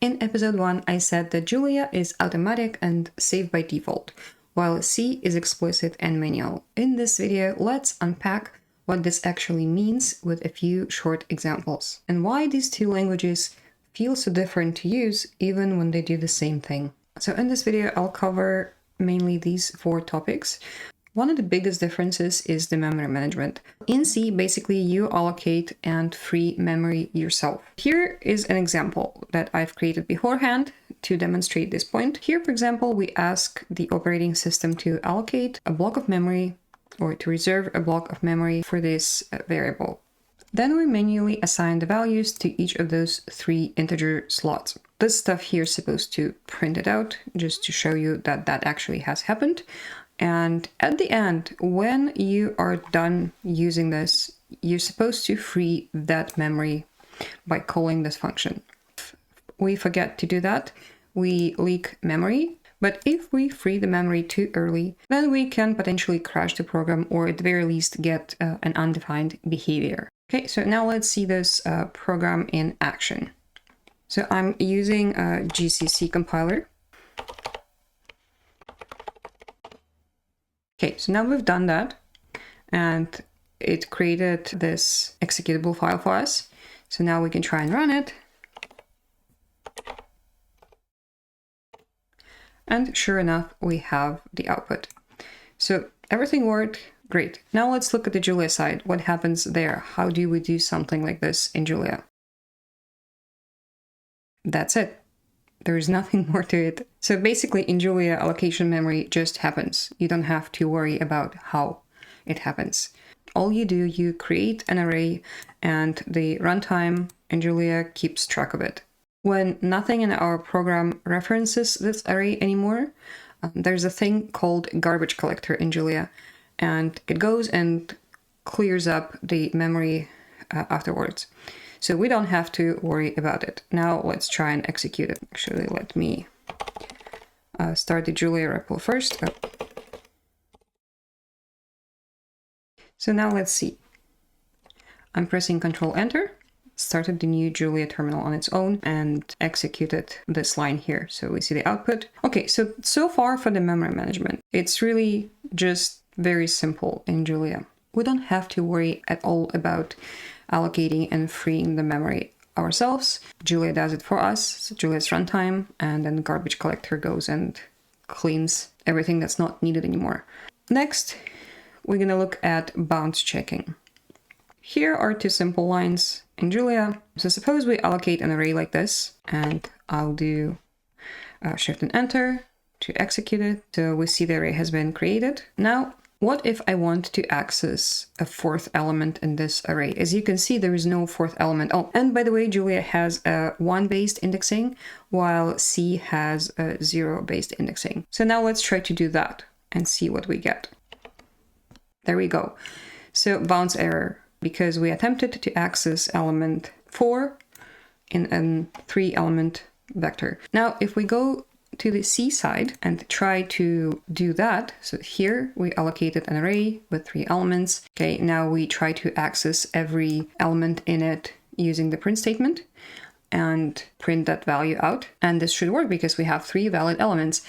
In episode 1, I said that Julia is automatic and saved by default, while C is explicit and manual. In this video, let's unpack what this actually means with a few short examples, and why these two languages feel so different to use even when they do the same thing. So in this video, I'll cover mainly these 4 topics. One of the biggest differences is the memory management. In C, basically you allocate and free memory yourself. Here is an example that I've created beforehand to demonstrate this point. Here, for example, we ask the operating system to allocate a block of memory or to reserve a block of memory for this variable. Then we manually assign the values to each of those 3 integer slots. This stuff here is supposed to print it out just to show you that that actually has happened. And at the end, when you are done using this, you're supposed to free that memory by calling this function. If we forget to do that, we leak memory. But if we free the memory too early, then we can potentially crash the program or at the very least get an undefined behavior. Okay, so now let's see this program in action. So I'm using a GCC compiler. Okay, so now we've done that, and it created this executable file for us. So now we can try and run it. And sure enough, we have the output. So everything worked great. Now let's look at the Julia side. What happens there? How do we do something like this in Julia? That's it. There is nothing more to it. So basically in Julia, allocation memory just happens. You don't have to worry about how it happens. All you do, you create an array and the runtime in Julia keeps track of it. When nothing in our program references this array anymore, there's a thing called garbage collector in Julia, and it goes and clears up the memory afterwards. So we don't have to worry about it. Now let's try and execute it. Actually, let me start the Julia REPL first. Oh. So now let's see. I'm pressing Control Enter, started the new Julia terminal on its own and executed this line here. So we see the output. Okay, so far for the memory management, it's really just very simple in Julia. We don't have to worry at all about allocating and freeing the memory ourselves. Julia does it for us. So Julia's runtime, and then the garbage collector goes and cleans everything that's not needed anymore. Next, we're going to look at bounds checking. Here are 2 simple lines in Julia. So suppose we allocate an array like this, and I'll do Shift and Enter to execute it. So we see the array has been created. Now, what if I want to access a 4th element in this array? As you can see, there is no 4th element. Oh, and by the way, Julia has a 1-based indexing, while C has a 0-based indexing. So now let's try to do that and see what we get. There we go. So bounds error, because we attempted to access element 4 in a 3-element vector. Now, if we go to the C side and try to do that. So here we allocated an array with 3 elements. Okay, now we try to access every element in it using the print statement and print that value out. And this should work because we have 3 valid elements.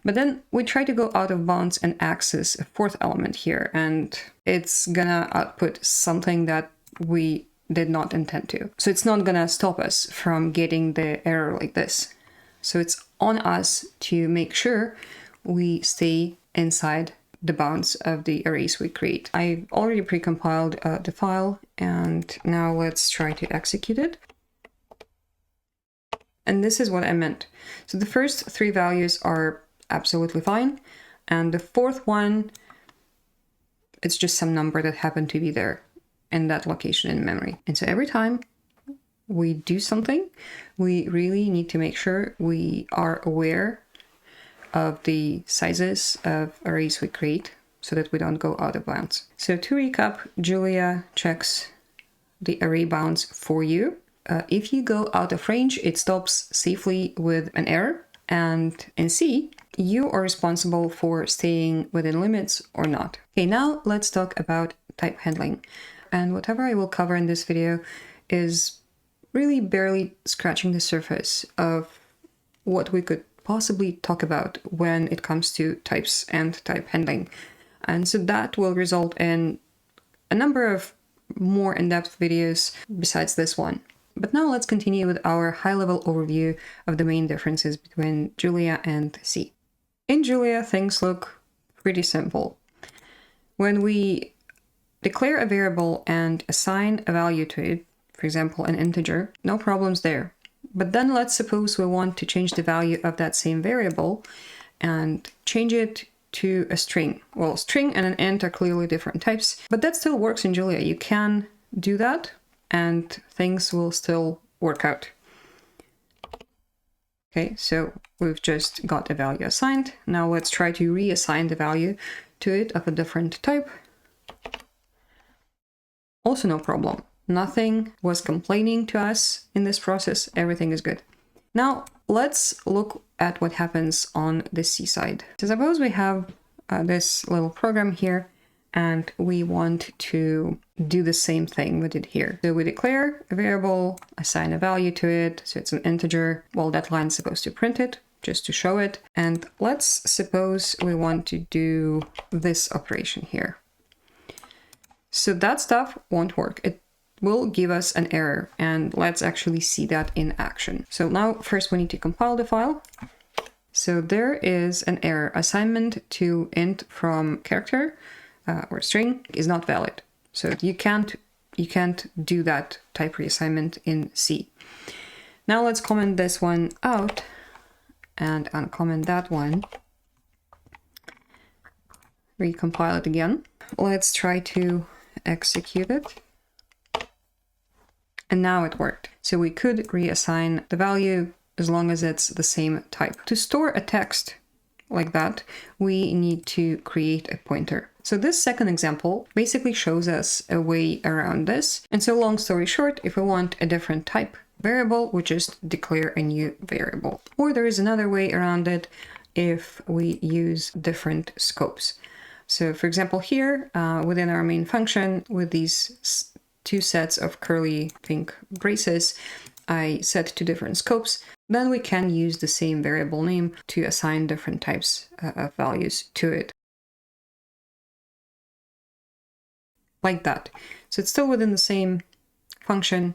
But then we try to go out of bounds and access a 4th element here, and it's gonna output something that we did not intend to. So it's not gonna stop us from getting the error like this. So it's on us to make sure we stay inside the bounds of the arrays we create. I've already precompiled the file, and now let's try to execute it. And this is what I meant. So the first 3 values are absolutely fine, and the 4th one, it's just some number that happened to be there in that location in memory. And so every time we do something, we really need to make sure we are aware of the sizes of arrays we create so that we don't go out of bounds. So to recap, Julia checks the array bounds for you. If you go out of range, it stops safely with an error. And in C, you are responsible for staying within limits or not. Okay, now let's talk about type handling. And whatever I will cover in this video is really barely scratching the surface of what we could possibly talk about when it comes to types and type handling. And so that will result in a number of more in-depth videos besides this one. But now let's continue with our high-level overview of the main differences between Julia and C. In Julia, things look pretty simple. When we declare a variable and assign a value to it, for example, an integer, no problems there. But then let's suppose we want to change the value of that same variable and change it to a string. Well, string and an int are clearly different types, but that still works in Julia. You can do that and things will still work out. Okay, so we've just got a value assigned. Now let's try to reassign the value to it of a different type. Also no problem. Nothing was complaining to us in this process. Everything is good. Now let's look at what happens on the C side. So suppose we have this little program here and we want to do the same thing we did here. So we declare a variable, assign a value to it, so it's an integer. Well, that line is supposed to print it, just to show it. And let's suppose we want to do this operation here. So that stuff won't work. It will give us an error, and let's actually see that in action. So now first we need to compile the file. So there is an error. Assignment to int from character or string is not valid. So you can't do that type reassignment in C. Now let's comment this one out and uncomment that one. Recompile it again. Let's try to execute it. And now it worked. So we could reassign the value as long as it's the same type. To store a text like that, we need to create a pointer. So this second example basically shows us a way around this. And so long story short, if we want a different type variable, we just declare a new variable. Or there is another way around it if we use different scopes. So for example, here within our main function with these two sets of curly pink braces, I set two different scopes. Then we can use the same variable name to assign different types of values to it. Like that. So it's still within the same function,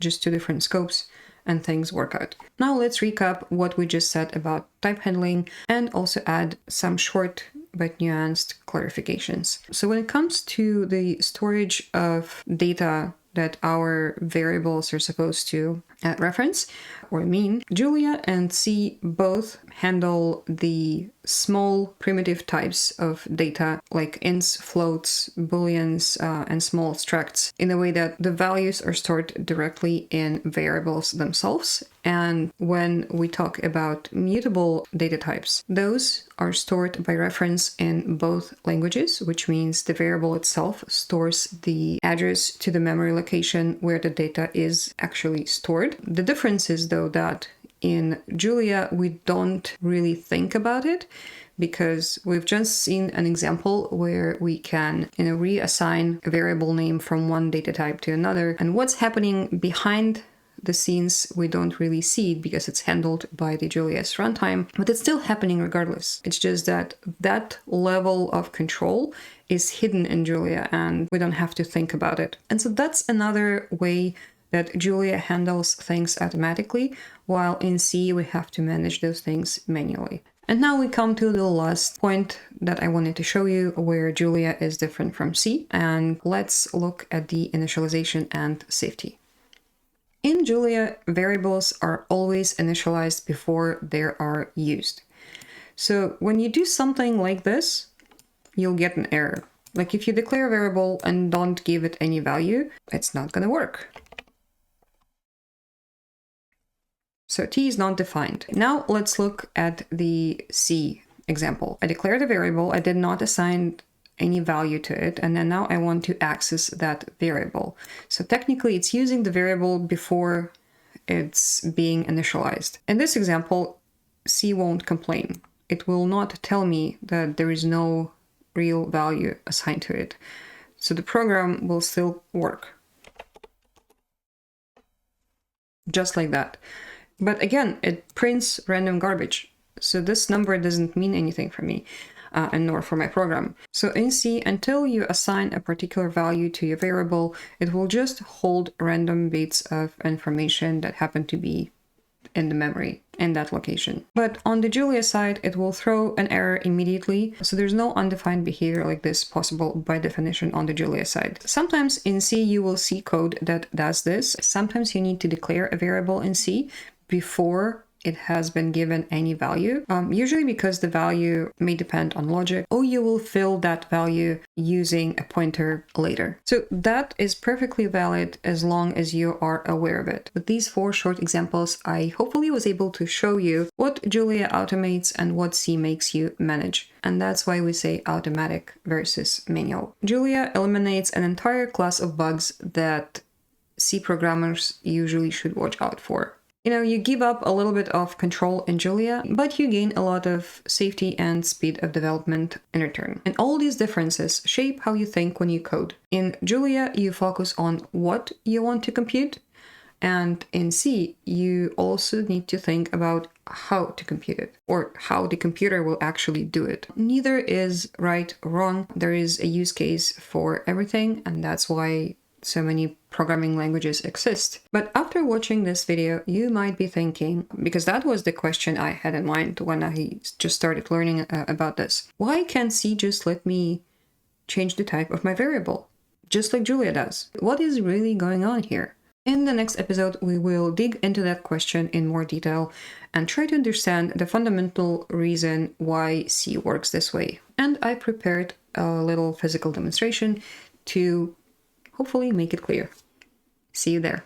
just two different scopes, and things work out. Now let's recap what we just said about type handling and also add some short but nuanced clarifications. So when it comes to the storage of data that our variables are supposed to reference or mean, Julia and C both handle the small primitive types of data like ints, floats, booleans, and small structs in a way that the values are stored directly in variables themselves. And when we talk about mutable data types, those are stored by reference in both languages, which means the variable itself stores the address to the memory location where the data is actually stored. The difference is, though, that in Julia, we don't really think about it because we've just seen an example where we can, reassign a variable name from one data type to another. And what's happening behind the scenes, we don't really see it because it's handled by the Julia's runtime, but it's still happening regardless. It's just that that level of control is hidden in Julia and we don't have to think about it. And so that's another way that Julia handles things automatically, while in C we have to manage those things manually. And now we come to the last point that I wanted to show you where Julia is different from C, and let's look at the initialization and safety. In Julia, variables are always initialized before they are used. So when you do something like this, you'll get an error. Like if you declare a variable and don't give it any value, it's not going to work. So T is not defined. Now let's look at the C example. I declared a variable, I did not assign any value to it, and then now I want to access that variable. So technically it's using the variable before it's being initialized. In this example, C won't complain. It will not tell me that there is no real value assigned to it. So the program will still work. Just like that. But again, it prints random garbage. So this number doesn't mean anything for me, and nor for my program. So in C, until you assign a particular value to your variable, it will just hold random bits of information that happen to be in the memory in that location. But on the Julia side, it will throw an error immediately. So there's no undefined behavior like this possible by definition on the Julia side. Sometimes in C, you will see code that does this. Sometimes you need to declare a variable in C before it has been given any value, usually because the value may depend on logic, or you will fill that value using a pointer later. So that is perfectly valid as long as you are aware of it. With these 4 short examples, I hopefully was able to show you what Julia automates and what C makes you manage. And that's why we say automatic versus manual. Julia eliminates an entire class of bugs that C programmers usually should watch out for. You know, you give up a little bit of control in Julia, but you gain a lot of safety and speed of development in return. And all these differences shape how you think when you code. In Julia, you focus on what you want to compute, and in C, you also need to think about how to compute it, or how the computer will actually do it. Neither is right or wrong. There is a use case for everything, and that's why so many programming languages exist. But after watching this video, you might be thinking, because that was the question I had in mind when I just started learning about this, why can't C just let me change the type of my variable, just like Julia does? What is really going on here? In the next episode, we will dig into that question in more detail and try to understand the fundamental reason why C works this way. And I prepared a little physical demonstration to hopefully make it clear. See you there.